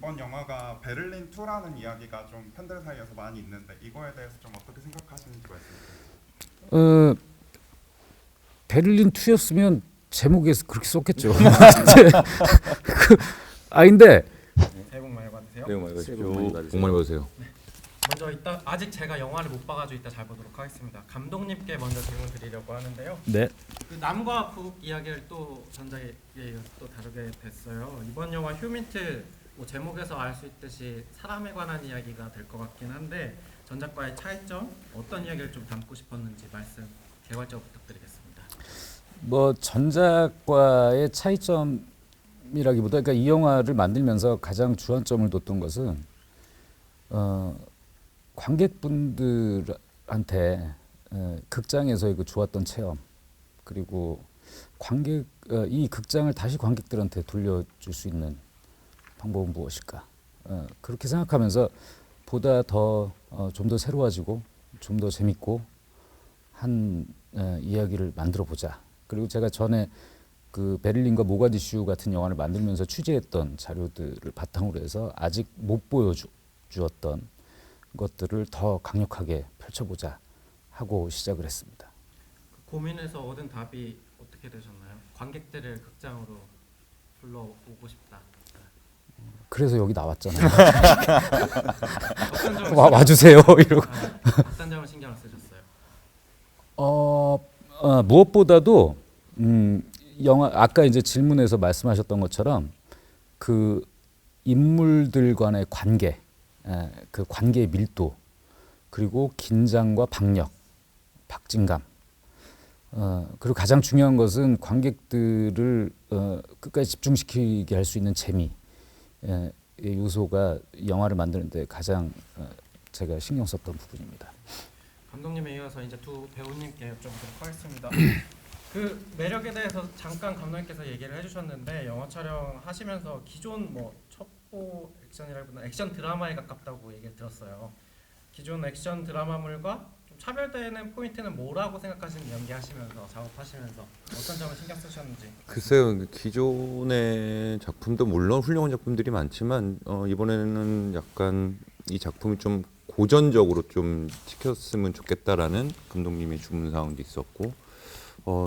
이번 영화가 베를린 2라는 이야기가 좀 팬들 사이에서 많이 있는데 이거에 대해서 좀 어떻게 생각하시는지 말씀 주세요. 베를린 2였으면 제목에서 그렇게 썼겠죠. 근데 새해 복 많이 받으세요. 새해 복 많이 새해 받으십시오. 복 많이 받으세요. 복 많이 받으세요. 먼저 이따 아직 제가 영화를 못 봐가지고 이따 잘 보도록 하겠습니다. 감독님께 먼저 질문 드리려고 하는데요. 네. 그 남과 북 이야기를 또 전작에 또 다루게 됐어요. 이번 영화 휴민트 뭐 제목에서 알 수 있듯이 사람에 관한 이야기가 될 것 같긴 한데 전작과의 차이점 어떤 이야기를 좀 담고 싶었는지 말씀 개괄적으로 부탁드리겠습니다. 뭐 전작과의 차이점이라기보다 그러니까 이 영화를 만들면서 가장 주안점을 뒀던 것은 관객분들한테 극장에서의 그 좋았던 체험 그리고 이 극장을 다시 관객들한테 돌려줄 수 있는 방법은 무엇일까? 그렇게 생각하면서 보다 더 좀 더 새로워지고 좀 더 재밌고 한 이야기를 만들어 보자. 그리고 제가 전에 그 베를린과 모가디슈 같은 영화를 만들면서 취재했던 자료들을 바탕으로 해서 아직 못 보여주었던 것들을 더 강력하게 펼쳐보자 하고 시작을 했습니다. 그 고민에서 얻은 답이 어떻게 되셨나요? 관객들을 극장으로 불러오고 싶다. 그래서 여기 나왔잖아요. 어떤 점을 와주세요 이러고. 어떤 점을 신경을 쓰셨어요? 무엇보다도 영화 아까 이제 질문에서 말씀하셨던 것처럼 그 인물들 간의 관계, 그 관계의 밀도 그리고 긴장과 박력, 박진감. 그리고 가장 중요한 것은 관객들을 끝까지 집중시키게 할 수 있는 재미. 이 요소가 영화를 만드는데 가장 제가 신경 썼던 부분입니다. 감독님에 이어서 이제 두 배우님께 여쭤보도록 하겠습니다. 그 매력에 대해서 잠깐 감독님께서 얘기를 해주셨는데 영화 촬영하시면서 기존 뭐 첩보 액션이라기보다 액션 드라마에 가깝다고 얘기를 들었어요. 기존 액션 드라마물과 좀 차별되는 포인트는 뭐라고 생각하시는지 연기하시면서 작업하시면서 어떤 점을 신경 쓰셨는지. 글쎄요, 기존의 작품도 물론 훌륭한 작품들이 많지만 이번에는 약간 이 작품이 좀 고전적으로 좀 찍혔으면 좋겠다라는 감독님의 주문사항도 있었고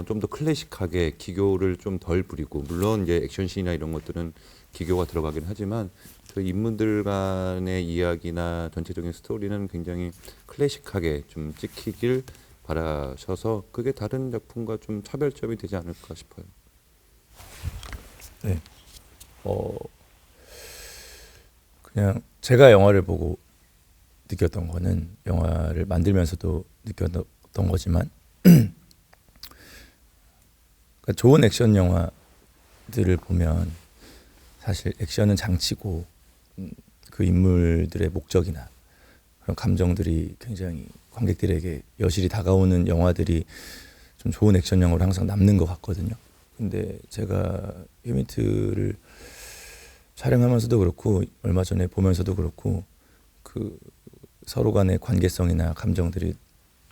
좀 더 클래식하게 기교를 좀 덜 부리고 물론 이제 액션씬이나 이런 것들은 기교가 들어가긴 하지만 그 인물들 간의 이야기나 전체적인 스토리는 굉장히 클래식하게 좀 찍히길 바라셔서 그게 다른 작품과 좀 차별점이 되지 않을까 싶어요. 네. 그냥 제가 영화를 보고 느꼈던 거는 영화를 만들면서도 느꼈던 거지만 그러니까 좋은 액션 영화들을 보면 사실 액션은 장치고 그 인물들의 목적이나 그런 감정들이 굉장히 관객들에게 여실히 다가오는 영화들이 좀 좋은 액션 영화로 항상 남는 것 같거든요. 근데 제가 휴민트를 촬영하면서도 그렇고 얼마 전에 보면서도 그렇고 그 서로 간의 관계성이나 감정들이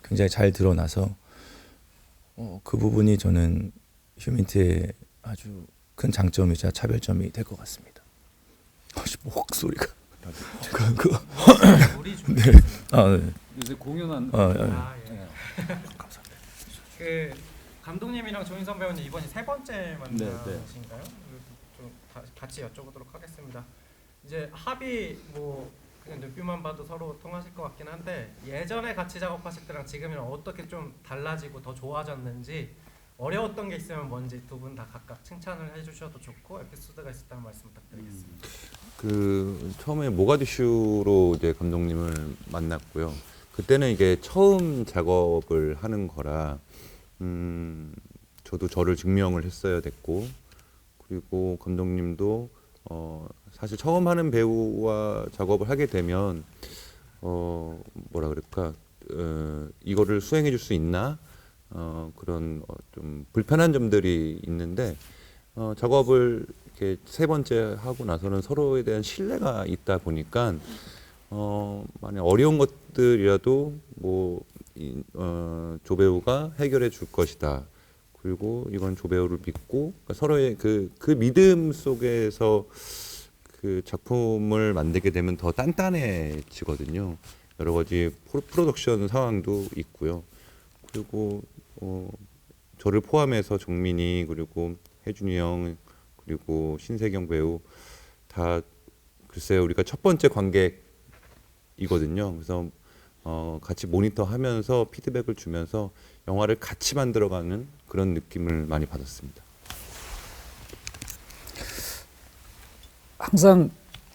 굉장히 잘 드러나서 그 부분이 저는 휴민트의 아주 큰 장점이자 차별점이 될 것 같습니다. 목소리가 우리 좀 네. 네. 요새 공연한 예. 감사합니다. 그 감독님이랑 조인성 배우님 이번이 세 번째 만나신가요? 좀 같이 여쭤보도록 하겠습니다. 이제 합의 뭐 그냥 눈빛만 봐도 서로 통하실 것 같긴 한데 예전에 같이 작업하실 때랑 지금이랑 어떻게 좀 달라지고 더 좋아졌는지 어려웠던 게 있으면 뭔지 두 분 다 각각 칭찬을 해주셔도 좋고 에피소드가 있었다면 말씀 부탁드리겠습니다. 그 처음에 모가디슈로 이제 감독님을 만났고요. 그때는 이게 처음 작업을 하는 거라 저도 저를 증명을 했어야 됐고 그리고 감독님도 사실 처음 하는 배우와 작업을 하게 되면 뭐라 그럴까 이거를 수행해 줄 수 있나 그런 좀 불편한 점들이 있는데 작업을 이렇게 세 번째 하고 나서는 서로에 대한 신뢰가 있다 보니까 만약 어려운 것들이라도 뭐 조배우가 해결해 줄 것이다. 그리고 이건 조배우를 믿고 그러니까 서로의 그 믿음 속에서 그 작품을 만들게 되면 더 단단해지거든요. 여러 가지 프로덕션 상황도 있고요. 그리고 저를 포함해서 정민이 그리고 혜준이 형 그리고 신세경 배우 다 글쎄요 우리가 첫 번째 관객이거든요. 그래서 같이 모니터하면서 피드백을 주면서 영화를 같이 만들어가는 그런 느낌을 많이 받았습니다. 항상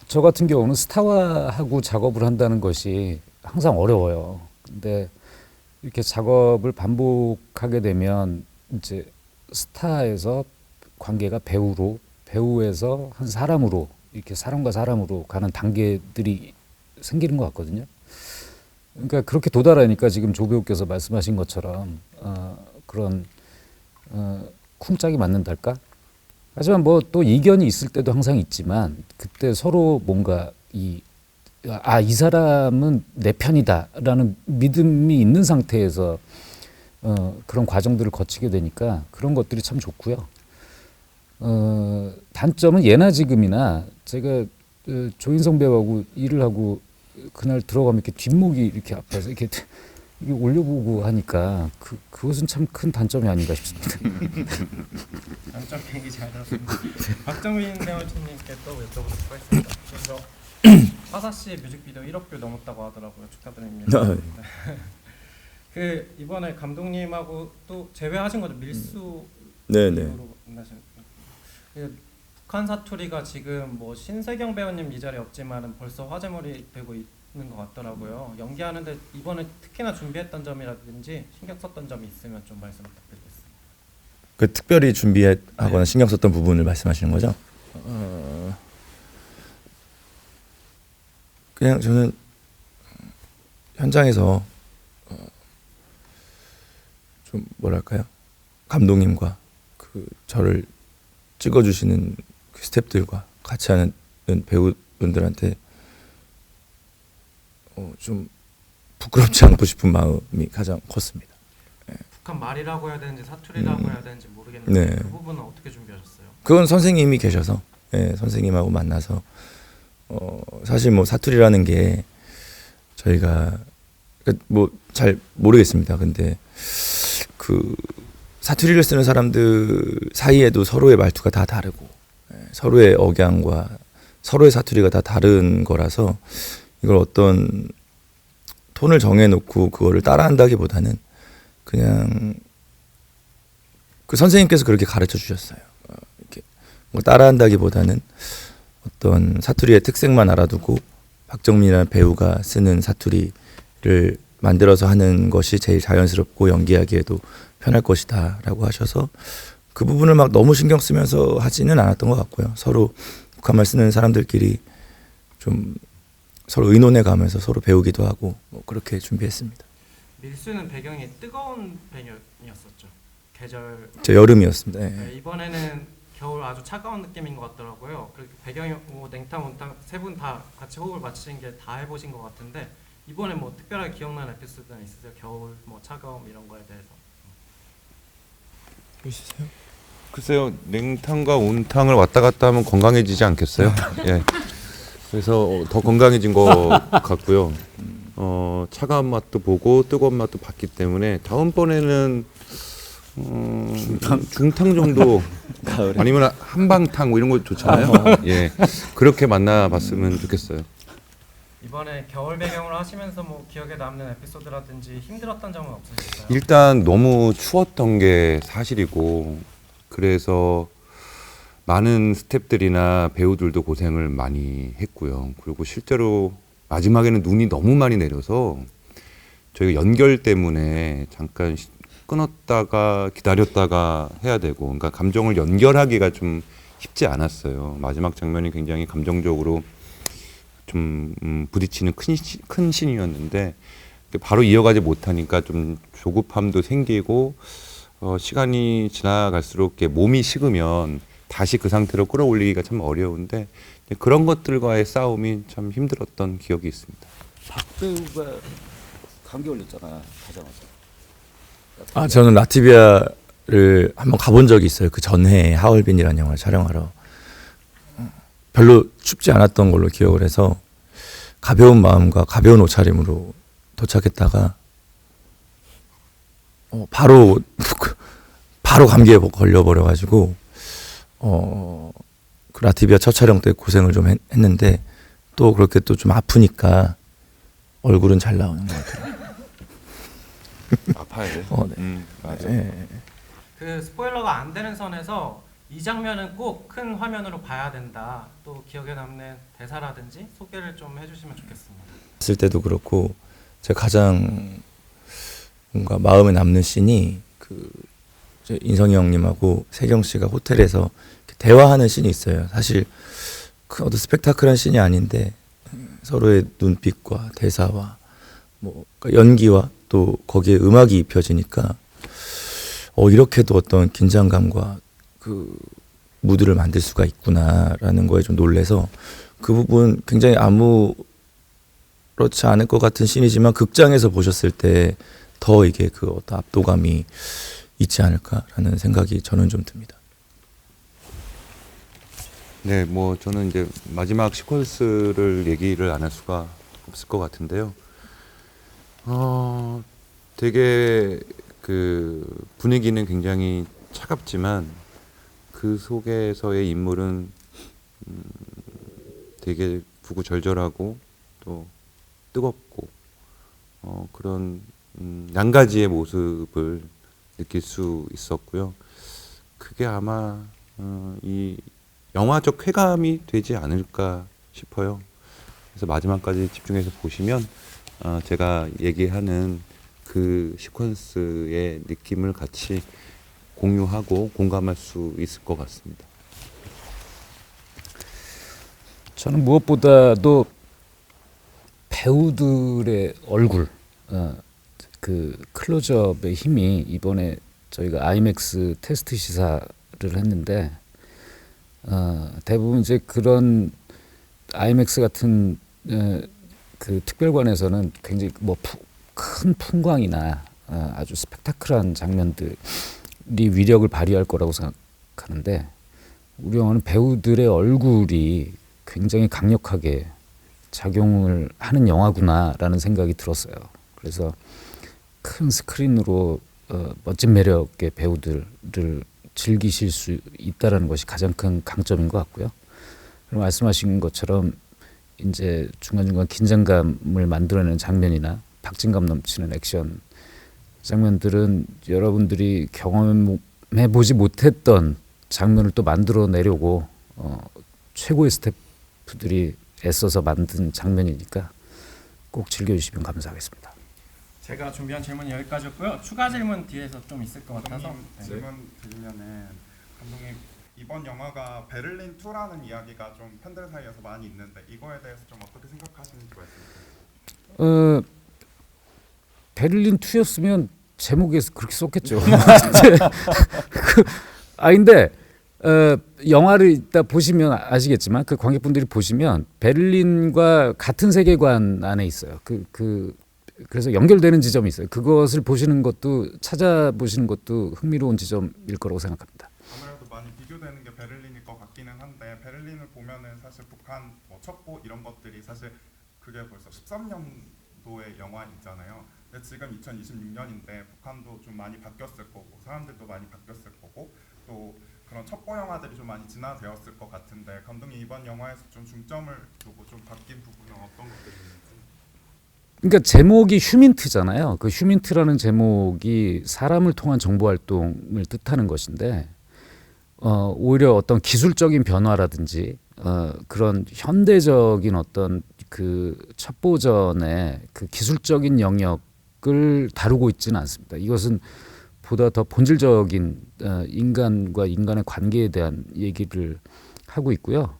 저 같은 경우는 스타와하고 작업을 한다는 것이 항상 어려워요. 근데 이렇게 작업을 반복하게 되면 이제 스타에서 관계가 배우로, 배우에서 한 사람으로, 이렇게 사람과 사람으로 가는 단계들이 생기는 것 같거든요. 그러니까 그렇게 도달하니까 지금 조 배우께서 말씀하신 것처럼 그런 쿵짝이 맞는달까? 하지만 뭐 또 이견이 있을 때도 항상 있지만 그때 서로 뭔가 이 사람은 내 편이다라는 믿음이 있는 상태에서 그런 과정들을 거치게 되니까 그런 것들이 참 좋고요. 단점은 예나 지금이나 제가 조인성 배우하고 일을 하고 그날 들어가면 이렇게 뒷목이 이렇게 아파서 이렇게 올려보고 하니까 그것은 참 큰 단점이 아닌가 싶습니다. 단점 얘기 잘 들었습니다. 박정민 배우님께 또 여쭤보도록 하겠습니다. 먼저 화사씨 뮤직비디오 1억 뷰 넘었다고 하더라고요. 축하드립니다. 그 이번에 감독님하고 또 제외하신 거죠. 밀수 네네. 북한 사투리가 지금 뭐 신세경 배우님 이 자리에 없지만은 벌써 화제물이 되고 있는 것 같더라고요. 연기하는데 이번에 특히나 준비했던 점이라든지 신경 썼던 점이 있으면 좀 말씀 부탁드리겠습니다. 그 특별히 준비하거나 신경 썼던 부분을 말씀하시는 거죠? 그냥 저는 현장에서 좀 뭐랄까요? 감독님과 그 저를 찍어주시는 그 스태프들과 같이 하는 배우분들한테 좀 부끄럽지 않고 싶은 마음이 가장 컸습니다. 북한 말이라고 해야 되는지 사투리라고 해야 되는지 모르겠는데 네. 그 부분은 어떻게 준비하셨어요? 그건 선생님이 계셔서 선생님하고 만나서 사실 뭐 사투리라는 게 저희가 뭐 잘 모르겠습니다. 근데 그 사투리를 쓰는 사람들 사이에도 서로의 말투가 다 다르고 서로의 억양과 서로의 사투리가 다 다른 거라서 이걸 어떤 톤을 정해놓고 그거를 따라한다기보다는 그냥 그 선생님께서 그렇게 가르쳐 주셨어요. 이렇게 뭐 따라한다기보다는 어떤 사투리의 특색만 알아두고 박정민이라는 배우가 쓰는 사투리를 만들어서 하는 것이 제일 자연스럽고 연기하기에도 편할 것이다라고 하셔서 그 부분을 막 너무 신경 쓰면서 하지는 않았던 것 같고요. 서로 북한말 쓰는 사람들끼리 좀 서로 의논해 가면서 서로 배우기도 하고 뭐 그렇게 준비했습니다. 밀수는 배경이 뜨거운 배경이었었죠. 계절 저 여름이었습니다. 네. 네, 이번에는 겨울 아주 차가운 느낌인 것 같더라고요. 그리고 배경이 뭐 냉탕, 온탕 세 분 다 같이 호흡을 맞추신 게 다 해보신 것 같은데 이번에 뭐 특별하게 기억나는 에피소드는 있으세요? 겨울 뭐 차가움 이런 거에 대해서. 보시세요? 글쎄요 냉탕과 온탕을 왔다 갔다 하면 건강해지지 않겠어요? 예. 그래서 더 건강해진 것 같고요. 차가운 맛도 보고 뜨거운 맛도 봤기 때문에 다음번에는 중탕 정도 아니면 한방탕 뭐 이런 거 좋잖아요. 예, 그렇게 만나봤으면 좋겠어요. 이번에 겨울 배경으로 하시면서 뭐 기억에 남는 에피소드라든지 힘들었던 점은 없으실까요? 일단 너무 추웠던 게 사실이고 그래서 많은 스태프들이나 배우들도 고생을 많이 했고요. 그리고 실제로 마지막에는 눈이 너무 많이 내려서 저희가 연결 때문에 잠깐 끊었다가 기다렸다가 해야 되고 그러니까 감정을 연결하기가 좀 쉽지 않았어요. 마지막 장면이 굉장히 감정적으로 좀 부딪히는 큰 신이었는데 바로 이어가지 못하니까 좀 조급함도 생기고 시간이 지나갈수록 몸이 식으면 다시 그 상태로 끌어올리기가 참 어려운데 그런 것들과의 싸움이 참 힘들었던 기억이 있습니다. 박 배우가 감기 걸렸잖아 가자마자. 저는 라트비아를 한번 가본 적이 있어요. 그 전해에 하얼빈이라는 영화를 촬영하러. 별로 춥지 않았던 걸로 기억을 해서 가벼운 마음과 가벼운 옷차림으로 도착했다가 바로 감기에 걸려버려가지고 그 라트비아 첫 촬영 때 고생을 좀 했는데 또 그렇게 또 좀 아프니까 얼굴은 잘 나오는 것 같아요. 아파야 돼. 네. 맞아. 그 스포일러가 안 되는 선에서 이 장면은 꼭 큰 화면으로 봐야 된다. 또 기억에 남는 대사라든지 소개를 좀 해주시면 좋겠습니다. 봤을 때도 그렇고 제가 가장 뭔가 마음에 남는 씬이 그 이제 인성이 형님하고 세경 씨가 호텔에서 대화하는 씬이 있어요. 사실 그 어떤 스펙타클한 씬이 아닌데 서로의 눈빛과 대사와 뭐 그러니까 연기와 또 거기에 음악이 입혀지니까 이렇게도 어떤 긴장감과 그 무드를 만들 수가 있구나라는 거에 좀 놀래서 그 부분 굉장히 아무렇지 않을 것 같은 씬이지만 극장에서 보셨을 때 더 이게 그 어떤 압도감이 있지 않을까라는 생각이 저는 좀 듭니다. 네, 뭐 저는 이제 마지막 시퀀스를 얘기를 안 할 수가 없을 것 같은데요. 되게 그 분위기는 굉장히 차갑지만 그 속에서의 인물은 되게 구구절절하고 또 뜨겁고 그런 양가지의 모습을 느낄 수 있었고요. 그게 아마 이 영화적 쾌감이 되지 않을까 싶어요. 그래서 마지막까지 집중해서 보시면 제가 얘기하는 그 시퀀스의 느낌을 같이 공유하고 공감할 수 있을 것 같습니다. 저는 무엇보다도 배우들의 얼굴, 그 클로즈업의 힘이 이번에 저희가 아이맥스 테스트 시사를 했는데 대부분 이제 그런 아이맥스 같은 그 특별관에서는 굉장히 뭐 큰 풍광이나 아주 스펙타클한 장면들이 위력을 발휘할 거라고 생각하는데 우리 영화는 배우들의 얼굴이 굉장히 강력하게 작용을 하는 영화구나라는 생각이 들었어요. 그래서 큰 스크린으로 멋진 매력의 배우들을 즐기실 수 있다라는 것이 가장 큰 강점인 것 같고요. 그리고 말씀하신 것처럼 이제 중간중간 긴장감을 만들어내는 장면이나 박진감 넘치는 액션 장면들은 여러분들이 경험해 보지 못했던 장면을 또 만들어내려고 최고의 스태프들이 애써서 만든 장면이니까 꼭 즐겨주시면 감사하겠습니다. 제가 준비한 질문이 여기까지였고요. 추가 질문 뒤에서 좀 있을 것 같아서 질문 드리면은 감독님 이번 영화가 베를린 2라는 이야기가 좀 팬들 사이에서 많이 있는데 이거에 대해서 좀 어떻게 생각하시는지 말씀해 주세요. 베를린 2였으면 제목에서 그렇게 썼겠죠. 근데 영화를 이따 보시면 아시겠지만 그 관객분들이 보시면 베를린과 같은 세계관 안에 있어요. 그래서 연결되는 지점이 있어요. 그것을 보시는 것도 찾아보시는 것도 흥미로운 지점일 거라고 생각합니다. 아무래도 많이 비교되는 게 베를린일 것 같기는 한데 베를린을 보면은 사실 북한 뭐 첩보 이런 것들이 사실 그게 벌써 13년도의 영화이잖아요. 근데 지금 2026년인데 북한도 좀 많이 바뀌었을 거고 사람들도 많이 바뀌었을 거고 또 그런 첩보 영화들이 좀 많이 진화되었을 것 같은데 감독님 이번 영화에서 좀 중점을 두고 좀 바뀐 부분은 어떤 것들이 있는지. 그러니까 제목이 휴민트잖아요. 그 휴민트라는 제목이 사람을 통한 정보 활동을 뜻하는 것인데 오히려 어떤 기술적인 변화라든지 그런 현대적인 어떤 그 첩보전의 그 기술적인 영역을 다루고 있지는 않습니다. 이것은 보다 더 본질적인 인간과 인간의 관계에 대한 얘기를 하고 있고요.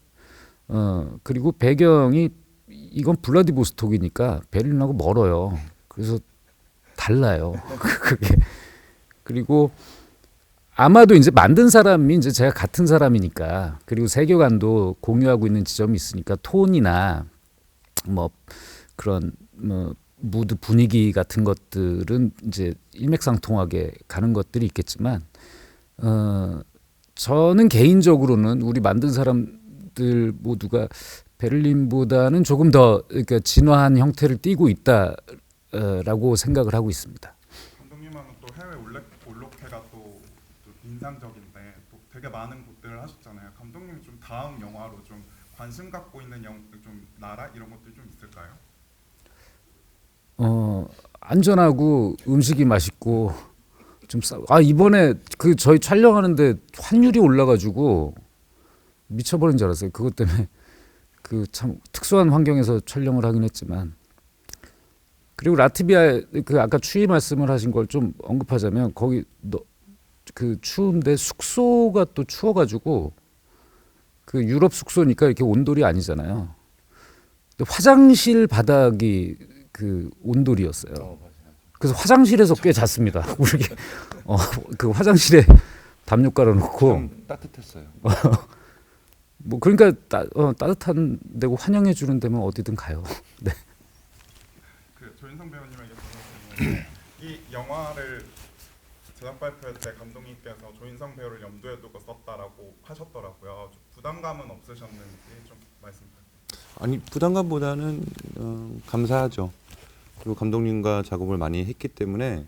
그리고 배경이 이건 블라디보스톡이니까 베를린하고 멀어요. 그래서 달라요. 그게 그리고 아마도 이제 만든 사람이 이제 제가 같은 사람이니까 그리고 세계관도 공유하고 있는 지점이 있으니까 톤이나 뭐 그런 뭐 무드 분위기 같은 것들은 이제 일맥상통하게 가는 것들이 있겠지만 저는 개인적으로는 우리 만든 사람 것들 모두가 베를린보다는 조금 더 그러니까 진화한 형태를 띠고 있다라고 생각을 하고 있습니다. 감독님은 또 해외 올로케가 또 인상적인데 또 되게 많은 곳들을 하셨잖아요. 감독님이 좀 다음 영화로 좀 관심 갖고 있는 좀 나라 이런 것들이 좀 있을까요? 안전하고 음식이 맛있고 좀 이번에 그 저희 촬영하는데 환율이 올라가지고 미쳐버린 줄 알았어요. 그것 때문에 그 참 특수한 환경에서 촬영을 하긴 했지만 그리고 라트비아 그 아까 추위 말씀을 하신 걸 좀 언급하자면 거기 그 추운데 숙소가 또 추워가지고 그 유럽 숙소니까 이렇게 온돌이 아니잖아요. 근데 화장실 바닥이 그 온돌이었어요. 그래서 화장실에서 꽤 잤습니다. 우리 그 화장실에 담요 깔아놓고 좀 따뜻했어요. 뭐 그러니까 따뜻한 데고 환영해 주는 데면 어디든 가요. 네. 그 조인성 배우님에게 질문이 이 영화를 제작 발표회 때 감독님께서 조인성 배우를 염두에 두고 썼다라고 하셨더라고요. 좀 부담감은 없으셨는지 좀 말씀 부탁드립니다. 아니 부담감보다는 감사하죠. 그리고 감독님과 작업을 많이 했기 때문에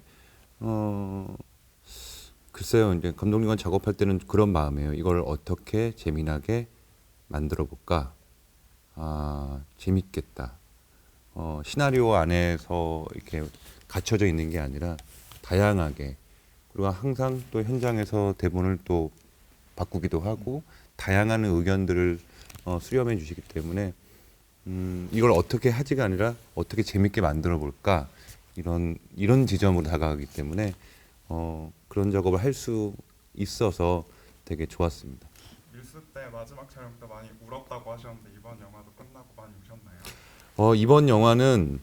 글쎄요, 이제 감독님과 작업할 때는 그런 마음이에요. 이걸 어떻게 재미나게 만들어 볼까? 재밌겠다. 시나리오 안에서 이렇게 갇혀져 있는 게 아니라 다양하게, 그리고 항상 또 현장에서 대본을 또 바꾸기도 하고 다양한 의견들을 수렴해 주시기 때문에 이걸 어떻게 하지가 아니라 어떻게 재밌게 만들어 볼까, 이런 지점으로 다가가기 때문에 그런 작업을 할 수 있어서 되게 좋았습니다. 밀수 때 마지막 촬영 때 많이 울었다고 하셨는데 이번 영화도 끝나고 많이 우셨나요? 이번 영화는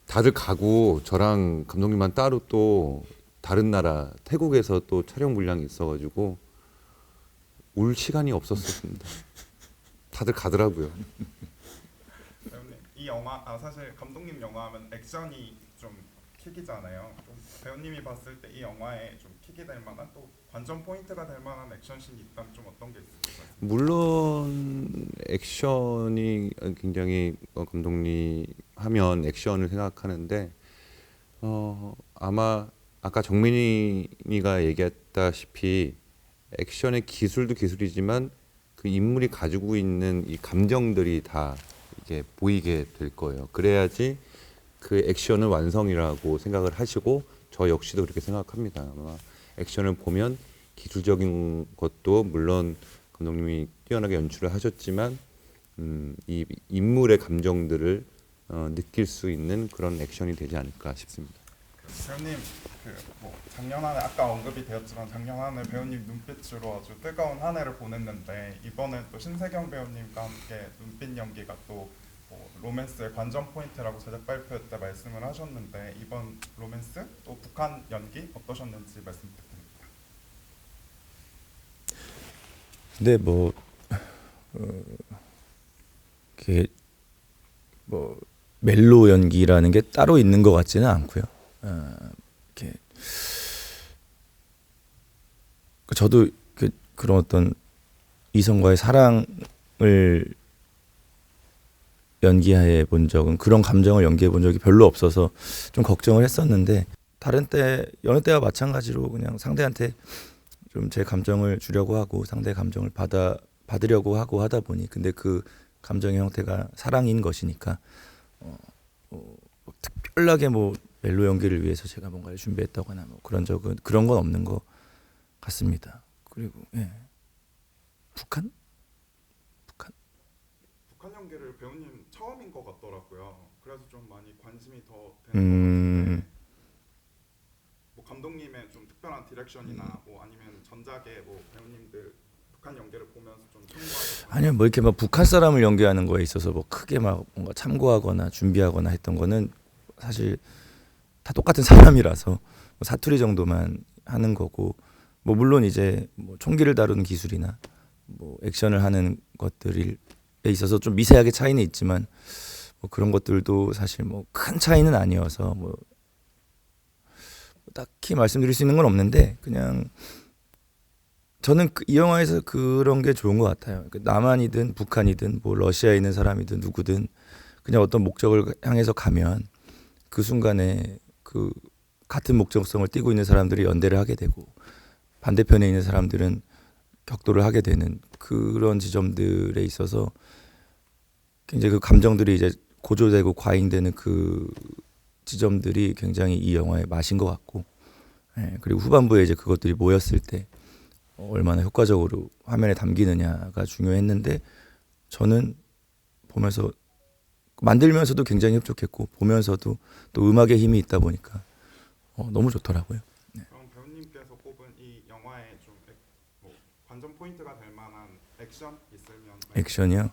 다들 가고 저랑 감독님만 따로 또 다른 나라 태국에서 또 촬영 분량이 있어가지고 울 시간이 없었습니다. 다들 가더라고요. 배우님, 이 영화 사실 감독님 영화하면 액션이 좀 킥이잖아요. 좀 배우님이 봤을 때 이 영화에 좀 킥이 될 만한 또 관전 포인트가 될 만한 액션씬이 있다면 좀 어떤 게 있을까요? 물론 액션이 굉장히 감독님 하면 액션을 생각하는데 아마 아까 정민이가 얘기했다시피 액션의 기술도 기술이지만 그 인물이 가지고 있는 이 감정들이 다 이게 보이게 될 거예요. 그래야지 그 액션은 완성이라고 생각을 하시고 저 역시도 그렇게 생각합니다. 아마 액션을 보면 기술적인 것도 물론 감독님이 뛰어나게 연출을 하셨지만 이 인물의 감정들을 느낄 수 있는 그런 액션이 되지 않을까 싶습니다. 배우님, 뭐 작년 한 해 아까 언급이 되었지만 작년 한 해 배우님 눈빛으로 아주 뜨거운 한 해를 보냈는데 이번엔 또 신세경 배우님과 함께 눈빛 연기가 또 뭐 로맨스의 관전 포인트라고 제작 발표 때 말씀을 하셨는데 이번 로맨스 또 북한 연기 어떠셨는지 말씀 부탁드립니다. 근데 뭐 이게 뭐 멜로 연기라는 게 따로 있는 것 같지는 않고요. 이렇게 저도 그런 어떤 이성과의 사랑을 연기해 본 적은, 그런 감정을 연기해 본 적이 별로 없어서 좀 걱정을 했었는데, 다른 때 여느 때와 마찬가지로 그냥 상대한테 좀 제 감정을 주려고 하고 상대의 감정을 받으려고 하고 하다 보니, 근데 그 감정의 형태가 사랑인 것이니까 특별하게 뭐 멜로 연기를 위해서 제가 뭔가를 준비했다거나 뭐 그런 건 없는 것 같습니다. 그리고 북한 연기를 배우님 처음인 것 같더라고요. 그래서 좀 많이 관심이 더 되는 것 같은데 뭐 감독님의 좀 특별한 디렉션이나 뭐 아니면 전작의 뭐 배우님들 북한 연기를 보면서 좀 참고하거나 아니요, 뭐 이렇게 막 북한 사람을 연기하는 거에 있어서 뭐 크게 막 뭔가 참고하거나 준비하거나 했던 거는 사실 다 똑같은 사람이라서 뭐 사투리 정도만 하는 거고, 뭐 물론 이제 뭐 총기를 다루는 기술이나 뭐 액션을 하는 것들에 있어서 좀 미세하게 차이는 있지만 뭐 그런 것들도 사실 뭐 큰 차이는 아니어서 뭐 딱히 말씀드릴 수 있는 건 없는데, 그냥 저는 이 영화에서 그런 게 좋은 것 같아요. 남한이든 북한이든 뭐 러시아에 있는 사람이든 누구든 그냥 어떤 목적을 향해서 가면 그 순간에 그 같은 목적성을 띠고 있는 사람들이 연대를 하게 되고 반대편에 있는 사람들은 격돌을 하게 되는 그런 지점들에 있어서 굉장히 그 감정들이 이제 고조되고 과잉되는 그 지점들이 굉장히 이 영화의 맛인 것 같고, 예, 그리고 후반부에 이제 그것들이 모였을 때 얼마나 효과적으로 화면에 담기느냐가 중요했는데 저는 보면서 만들면서도 굉장히 흡족했고 보면서도 또 음악의 힘이 있다 보니까 너무 좋더라고요. 그럼 배우님께서 꼽은 이 영화의 좀 뭐 관전 포인트가 될 만한 액션 있으면 액션이요?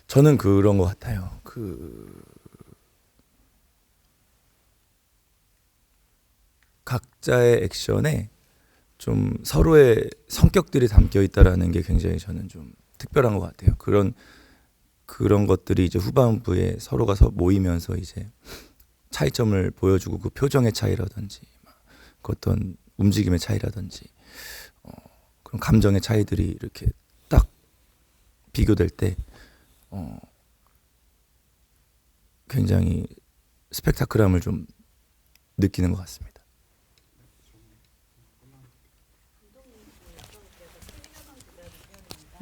저는 그런 것 같아요. 각자의 액션에 좀 서로의 성격들이 담겨 있다라는 게 굉장히 저는 좀 특별한 것 같아요. 그런 것들이 이제 후반부에 서로가 모이면서 이제 차이점을 보여주고 그 표정의 차이라든지 그 어떤 움직임의 차이라든지 그런 감정의 차이들이 이렇게 딱 비교될 때 굉장히 스펙타클함을 좀 느끼는 것 같습니다.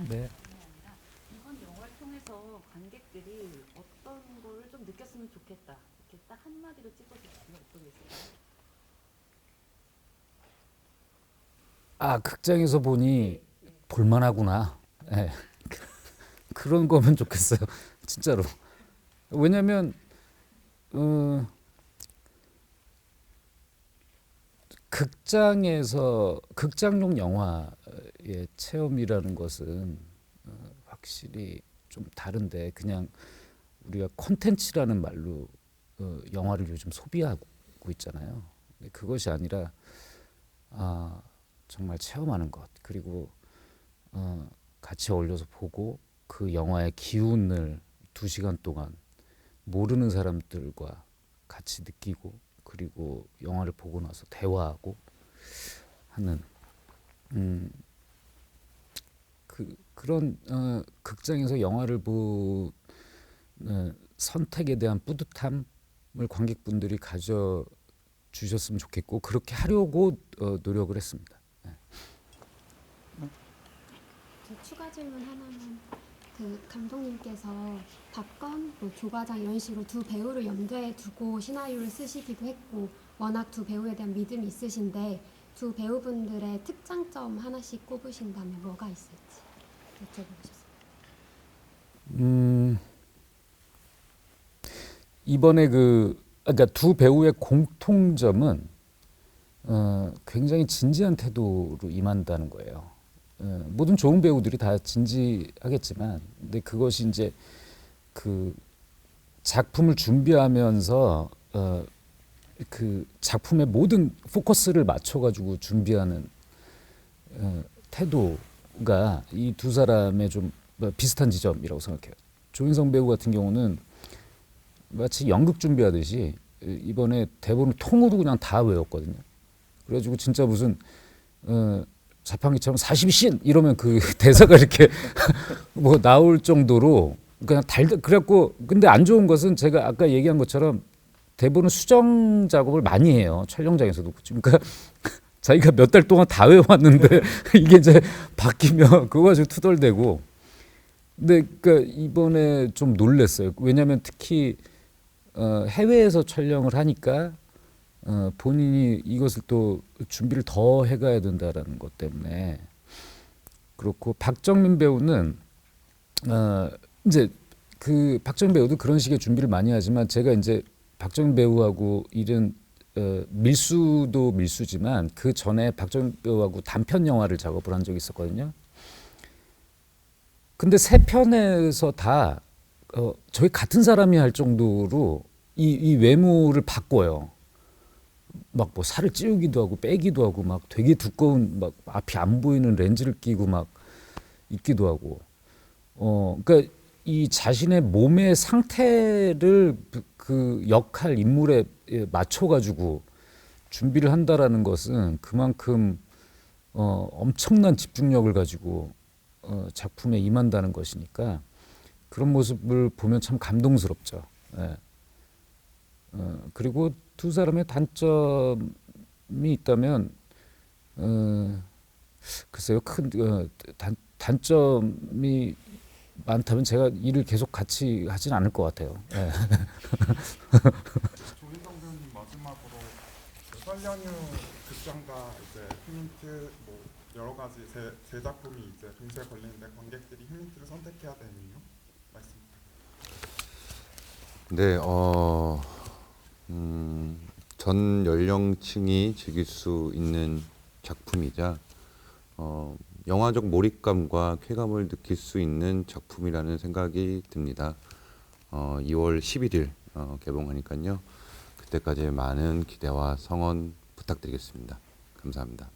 네. 이번 영화를 통해서 관객들이 어떤 걸 좀 느꼈으면 좋겠다. 이렇게 딱 한마디로 찝어주시면 어떤 게 있을까요? 아, 극장에서 보니 볼만하구나. 예. 그런 거면 좋겠어요. 진짜로. 왜냐면 극장에서 극장용 영화의 체험이라는 것은 확실히 좀 다른데 그냥 우리가 콘텐츠라는 말로 영화를 요즘 소비하고 있잖아요. 근데 그것이 아니라 정말 체험하는 것 그리고 같이 어울려서 보고 그 영화의 기운을 2시간 동안 모르는 사람들과 같이 느끼고 그리고 영화를 보고 나서 대화하고 하는 그런 극장에서 영화를 보는 선택에 대한 뿌듯함을 관객분들이 가져 주셨으면 좋겠고 그렇게 하려고 노력을 했습니다. 저 추가 질문 하나만 그 감독님께서 박건, 뭐 조과장 이런 식으로 두 배우를 염두에 두고 시나리오를 쓰시기도 했고 워낙 두 배우에 대한 믿음이 있으신데 두 배우분들의 특장점 하나씩 꼽으신다면 뭐가 있을지 여쭤보고 싶습니다. 이번에 그러니까 두 배우의 공통점은 굉장히 진지한 태도로 임한다는 거예요. 모든 좋은 배우들이 다 진지하겠지만, 근데 그것이 이제 그 작품을 준비하면서 그 작품의 모든 포커스를 맞춰가지고 준비하는 태도가 이 두 사람의 좀 비슷한 지점이라고 생각해요. 조인성 배우 같은 경우는 마치 연극 준비하듯이 이번에 대본을 통으로 그냥 다 외웠거든요. 그래가지고 진짜 무슨 자판기처럼 42신 이러면 그 대사가 이렇게 뭐 나올 정도로 그냥 그래갖고 근데 안 좋은 것은 제가 아까 얘기한 것처럼 대본은 수정 작업을 많이 해요. 촬영장에서도. 그러니까 자기가 몇 달 동안 다 외워왔는데 이게 이제 바뀌면 그거 가지고 투덜대고. 근데 그러니까 이번에 좀 놀랐어요. 왜냐하면 특히 해외에서 촬영을 하니까 본인이 이것을 또 준비를 더 해가야 된다라는 것 때문에 그렇고 박정민 배우는 이제 그 박정민 배우도 그런 식의 준비를 많이 하지만 제가 이제 박정민 배우하고 일은 밀수도 밀수지만 그 전에 박정민 배우하고 단편 영화를 작업을 한 적이 있었거든요. 근데 세 편에서 다 저희 같은 사람이 할 정도로 이 외모를 바꿔요. 막 뭐 살을 찌우기도 하고 빼기도 하고 막 되게 두꺼운 막 앞이 안 보이는 렌즈를 끼고 막 있기도 하고 그러니까 이 자신의 몸의 상태를 그 역할 인물에 맞춰 가지고 준비를 한다라는 것은 그만큼 엄청난 집중력을 가지고 작품에 임한다는 것이니까 그런 모습을 보면 참 감동스럽죠. 예. 그리고 두 사람의 단점이 있다면 글쎄요 큰 단점이 많다면 제가 일을 계속 같이 하진 않을 것 같아요. 예. 조인성 배우님 마지막으로 그 설 연휴 극장과 이제 휴민트 뭐 여러 가지 제 작품이 이제 동시에 걸리는데 관객들이 휴민트를 선택해야 되는 이유 말씀. 네, 전 연령층이 즐길 수 있는 작품이자 영화적 몰입감과 쾌감을 느낄 수 있는 작품이라는 생각이 듭니다. 2월 11일 개봉하니까요. 그때까지 많은 기대와 성원 부탁드리겠습니다. 감사합니다.